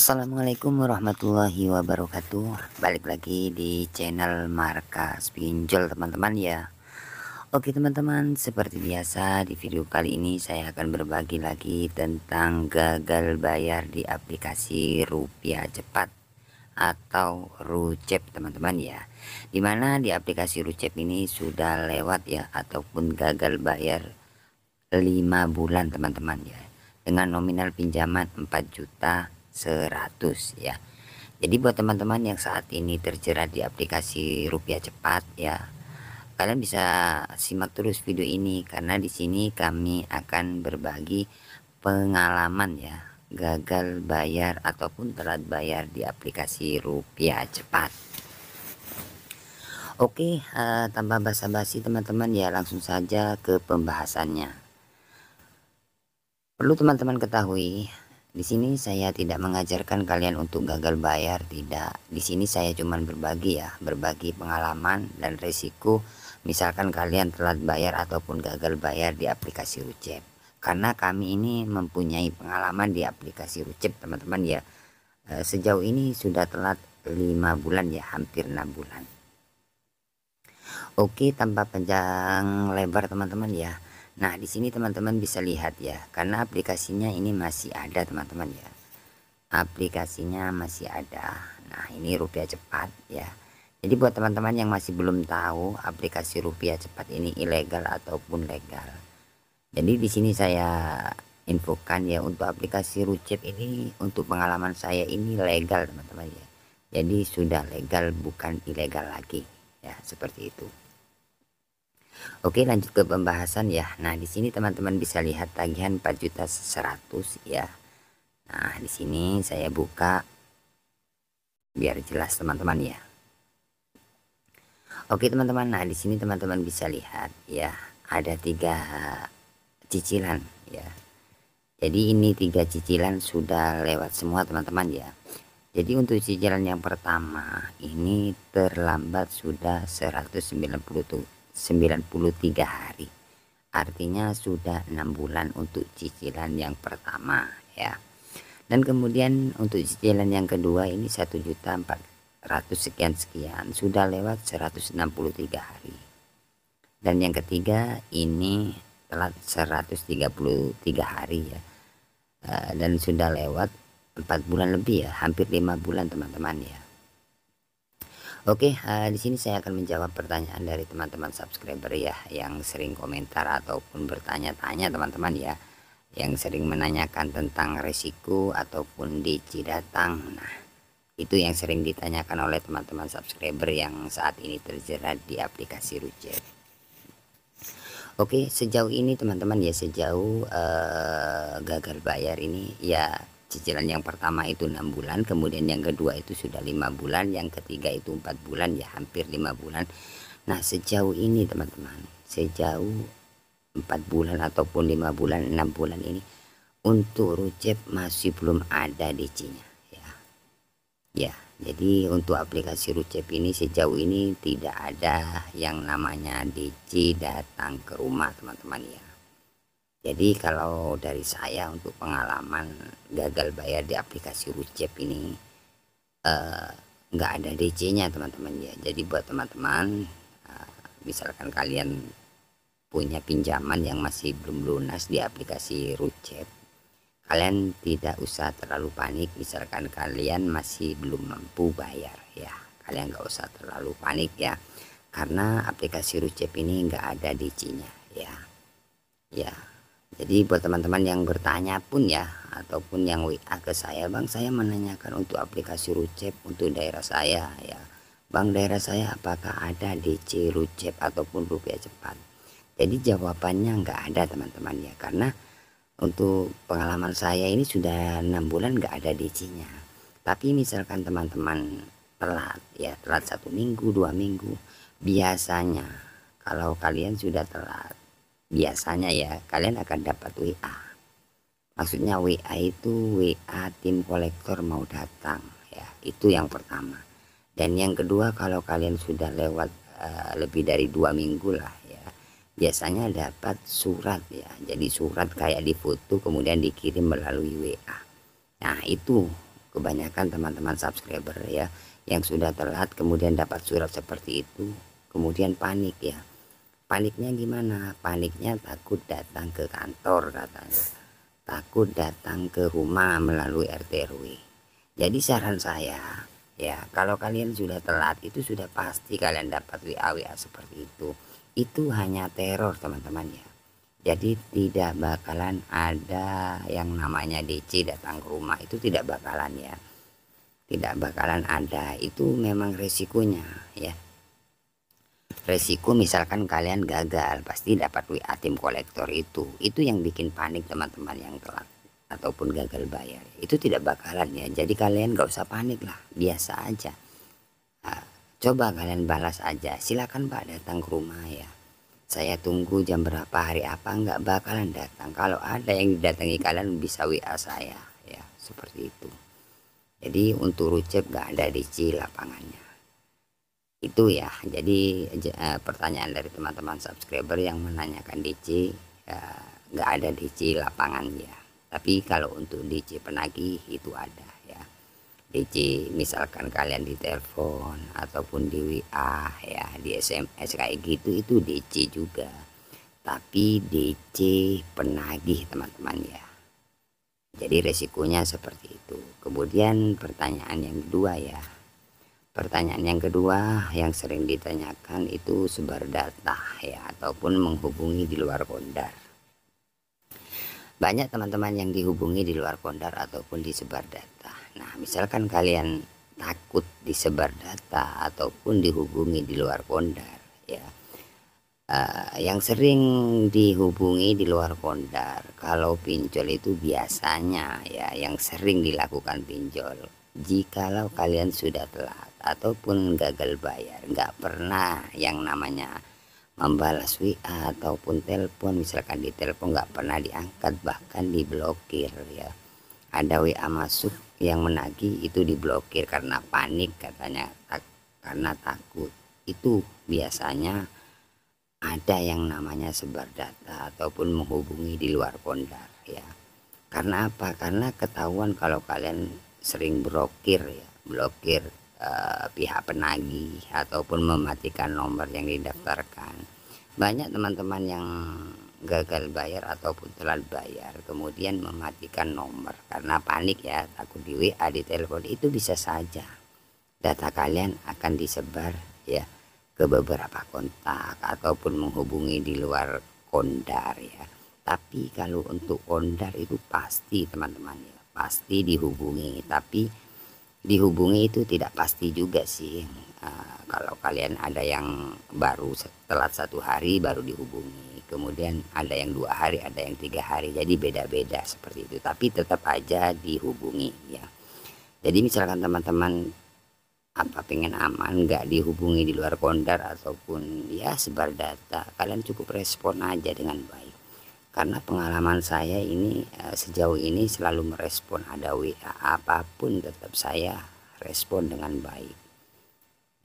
Assalamualaikum warahmatullahi wabarakatuh. Balik lagi di channel Markas Pinjol teman-teman ya. Oke teman-teman, seperti biasa di video kali ini saya akan berbagi lagi tentang gagal bayar di aplikasi Rupiah Cepat atau Rucep teman-teman ya. Dimana di aplikasi Rucep ini sudah lewat ya, ataupun gagal bayar 5 bulan teman-teman ya, dengan nominal pinjaman 4.100.000 ya. Jadi buat teman-teman yang saat ini terjerat di aplikasi Rupiah Cepat ya, kalian bisa simak terus video ini karena di sini kami akan berbagi pengalaman ya, gagal bayar ataupun telat bayar di aplikasi Rupiah Cepat. Oke, tanpa basa-basi teman-teman ya, langsung saja ke pembahasannya. Perlu teman-teman ketahui, di sini saya tidak mengajarkan kalian untuk gagal bayar, tidak. Di sini saya cuma berbagi ya, berbagi pengalaman dan risiko misalkan kalian telat bayar ataupun gagal bayar di aplikasi Rucep. Karena kami ini mempunyai pengalaman di aplikasi Rucep teman-teman ya. Sejauh ini sudah telat 5 bulan ya, hampir 6 bulan. Oke, tanpa panjang lebar teman-teman ya. Nah, di sini teman-teman bisa lihat ya, karena aplikasinya ini masih ada teman-teman ya. Aplikasinya masih ada. Nah, ini Rupiah Cepat ya. Jadi buat teman-teman yang masih belum tahu aplikasi Rupiah Cepat ini ilegal ataupun legal. Jadi di sini saya infokan ya, untuk aplikasi Rucep ini untuk pengalaman saya ini legal teman-teman ya. Jadi sudah legal, bukan ilegal lagi ya, seperti itu. Oke, lanjut ke pembahasan ya. Nah, di sini teman-teman bisa lihat tagihan 4.100.000 ya. Nah, di sini saya buka biar jelas teman-teman ya. Oke teman-teman, nah di sini teman-teman bisa lihat ya, ada 3 cicilan ya. Jadi ini 3 cicilan sudah lewat semua teman-teman ya. Jadi untuk cicilan yang pertama ini terlambat sudah 193 hari, artinya sudah 6 bulan untuk cicilan yang pertama ya. Dan kemudian untuk cicilan yang kedua ini 1.400.000 sekian sudah lewat 163 hari. Dan yang ketiga ini telat 133 hari ya, dan sudah lewat 4 bulan lebih ya, hampir 5 bulan teman-teman ya. Oke, di sini saya akan menjawab pertanyaan dari teman-teman subscriber ya, yang sering komentar ataupun bertanya-tanya teman-teman ya, yang sering menanyakan tentang risiko ataupun DC datang. Nah, itu yang sering ditanyakan oleh teman-teman subscriber yang saat ini terjerat di aplikasi Rucep. Oke, sejauh ini teman-teman ya, sejauh gagal bayar ini ya, cicilan yang pertama itu 6 bulan, kemudian yang kedua itu sudah 5 bulan, yang ketiga itu 4 bulan ya, hampir 5 bulan. Nah, sejauh ini teman-teman, sejauh 4 bulan ataupun 5 bulan, 6 bulan ini untuk Rucep masih belum ada DC-nya ya. Ya, jadi untuk aplikasi Rucep ini sejauh ini tidak ada yang namanya DC datang ke rumah teman-teman ya. Jadi kalau dari saya untuk pengalaman gagal bayar di aplikasi Rucep ini nggak ada DC-nya teman-teman ya. Jadi buat teman-teman misalkan kalian punya pinjaman yang masih belum lunas di aplikasi Rucep, kalian tidak usah terlalu panik. Misalkan kalian masih belum mampu bayar ya, kalian nggak usah terlalu panik ya, karena aplikasi Rucep ini nggak ada DC-nya ya. Ya, jadi buat teman-teman yang bertanya pun ya, ataupun yang WA ke saya, Bang saya menanyakan untuk aplikasi Rucep untuk daerah saya ya, Bang daerah saya apakah ada DC Rucep ataupun Rupiah Cepat. Jadi jawabannya nggak ada teman-teman ya, karena untuk pengalaman saya ini sudah 6 bulan nggak ada DC-nya. Tapi misalkan teman-teman telat ya, telat 1 minggu 2 minggu, biasanya kalau kalian sudah telat, biasanya ya kalian akan dapat WA. Maksudnya WA itu WA tim kolektor mau datang ya, itu yang pertama. Dan yang kedua, kalau kalian sudah lewat lebih dari 2 minggu lah ya, biasanya dapat surat ya. Jadi surat kayak difoto kemudian dikirim melalui WA. Nah, itu kebanyakan teman-teman subscriber ya yang sudah telat kemudian dapat surat seperti itu kemudian panik ya. Paniknya gimana? Paniknya takut datang ke kantor katanya, takut datang ke rumah melalui RT RW. Jadi saran saya ya, kalau kalian sudah telat itu sudah pasti kalian dapat WA seperti itu hanya teror teman-teman ya. Jadi tidak bakalan ada yang namanya DC datang ke rumah, itu tidak bakalan ya, tidak bakalan ada. Itu memang resikonya ya. Resiko misalkan kalian gagal pasti dapat WA tim kolektor, itu yang bikin panik teman-teman yang telat ataupun gagal bayar, itu tidak bakalan ya. Jadi kalian gak usah panik lah, biasa aja. Coba kalian balas aja, silakan Pak datang ke rumah ya, saya tunggu jam berapa hari apa, nggak bakalan datang. Kalau ada yang didatangi kalian bisa WA saya ya, seperti itu. Jadi untuk rucep gak ada DC lapangannya itu ya. Jadi pertanyaan dari teman-teman subscriber yang menanyakan DC, nggak ada DC lapangan ya, tapi kalau untuk DC penagih itu ada ya. DC misalkan kalian ditelepon ataupun di WA ya, di SMS kayak gitu, itu DC juga, tapi DC penagih teman-teman ya. Jadi resikonya seperti itu. Kemudian pertanyaan yang kedua ya, pertanyaan yang kedua yang sering ditanyakan itu sebar data ya ataupun menghubungi di luar kondar. Banyak teman-teman yang dihubungi di luar kondar ataupun disebar data. Nah misalkan kalian takut disebar data ataupun dihubungi di luar kondar ya, yang sering dihubungi di luar kondar kalau pinjol itu biasanya ya, yang sering dilakukan pinjol jikalau kalian sudah telat ataupun gagal bayar, nggak pernah yang namanya membalas WA ataupun telepon. Misalkan di telepon nggak pernah diangkat, bahkan diblokir ya. Ada WA masuk yang menagih itu diblokir karena panik katanya, karena takut. Itu biasanya ada yang namanya sebar data ataupun menghubungi di luar kondar ya. Karena apa? Karena ketahuan kalau kalian sering blokir ya, blokir pihak penagih ataupun mematikan nomor yang didaftarkan. Banyak teman-teman yang gagal bayar ataupun telat bayar kemudian mematikan nomor karena panik ya, takut di WA, di telepon. Itu bisa saja data kalian akan disebar ya ke beberapa kontak ataupun menghubungi di luar kondar ya. Tapi kalau untuk kondar itu pasti teman-teman ya, pasti dihubungi. Tapi dihubungi itu tidak pasti juga sih. Kalau kalian ada yang baru telat 1 hari baru dihubungi, kemudian ada yang 2 hari, ada yang 3 hari, jadi beda-beda seperti itu. Tapi tetap aja dihubungi ya. Jadi misalkan teman-teman pengen aman, nggak dihubungi di luar kondar ataupun ya sebar data, kalian cukup respon aja dengan baik. Karena pengalaman saya ini sejauh ini selalu merespon, ada WA apapun tetap saya respon dengan baik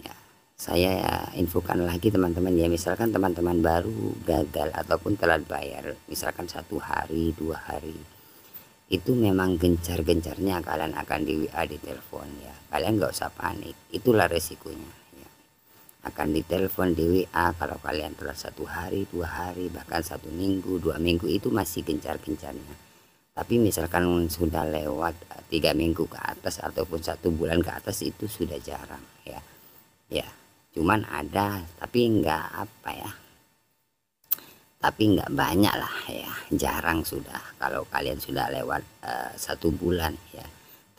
ya. Saya infokan lagi teman-teman ya, misalkan teman-teman baru gagal ataupun telat bayar misalkan 1 hari 2 hari, itu memang gencar-gencarnya kalian akan di WA, di telepon ya. Kalian nggak usah panik, itulah resikonya ya. Akan ditelepon, di WA kalau kalian telat 1 hari 2 hari, bahkan 1 minggu 2 minggu, itu masih gencar-gencarnya. Tapi misalkan sudah lewat 3 minggu ke atas ataupun 1 bulan ke atas, itu sudah jarang ya. Ya cuman ada, tapi nggak tapi nggak banyak lah ya, jarang sudah kalau kalian sudah lewat 1 bulan ya.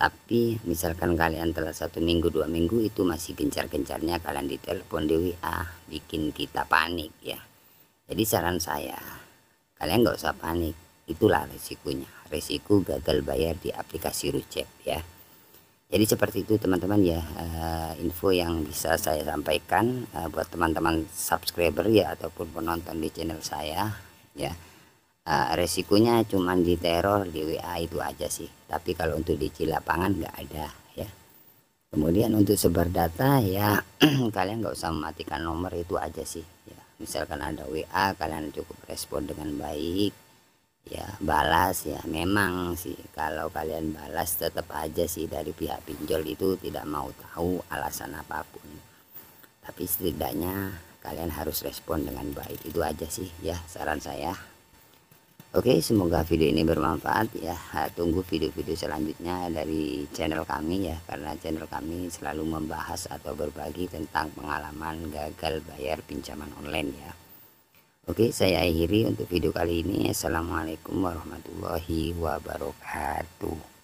Tapi misalkan kalian telat 1 minggu 2 minggu, itu masih gencar-gencarnya kalian ditelepon, di WA, bikin kita panik ya. Jadi saran saya, kalian nggak usah panik, itulah resikonya, resiko gagal bayar di aplikasi Rucep ya. Jadi seperti itu teman-teman ya, info yang bisa saya sampaikan buat teman-teman subscriber ya ataupun penonton di channel saya ya. Resikonya cuman di teror, di WA itu aja sih. Tapi kalau untuk di lapangan nggak ada ya. Kemudian untuk sebar data ya kalian nggak usah mematikan nomor, itu aja sih ya. Misalkan ada WA, kalian cukup respon dengan baik ya balas ya. Memang sih kalau kalian balas tetap aja sih dari pihak pinjol itu tidak mau tahu alasan apapun, tapi setidaknya kalian harus respon dengan baik. Itu aja sih ya saran saya. Oke, semoga video ini bermanfaat ya. Tunggu video-video selanjutnya dari channel kami ya, karena channel kami selalu membahas atau berbagi tentang pengalaman gagal bayar pinjaman online ya. Oke, saya akhiri untuk video kali ini. Assalamualaikum warahmatullahi wabarakatuh.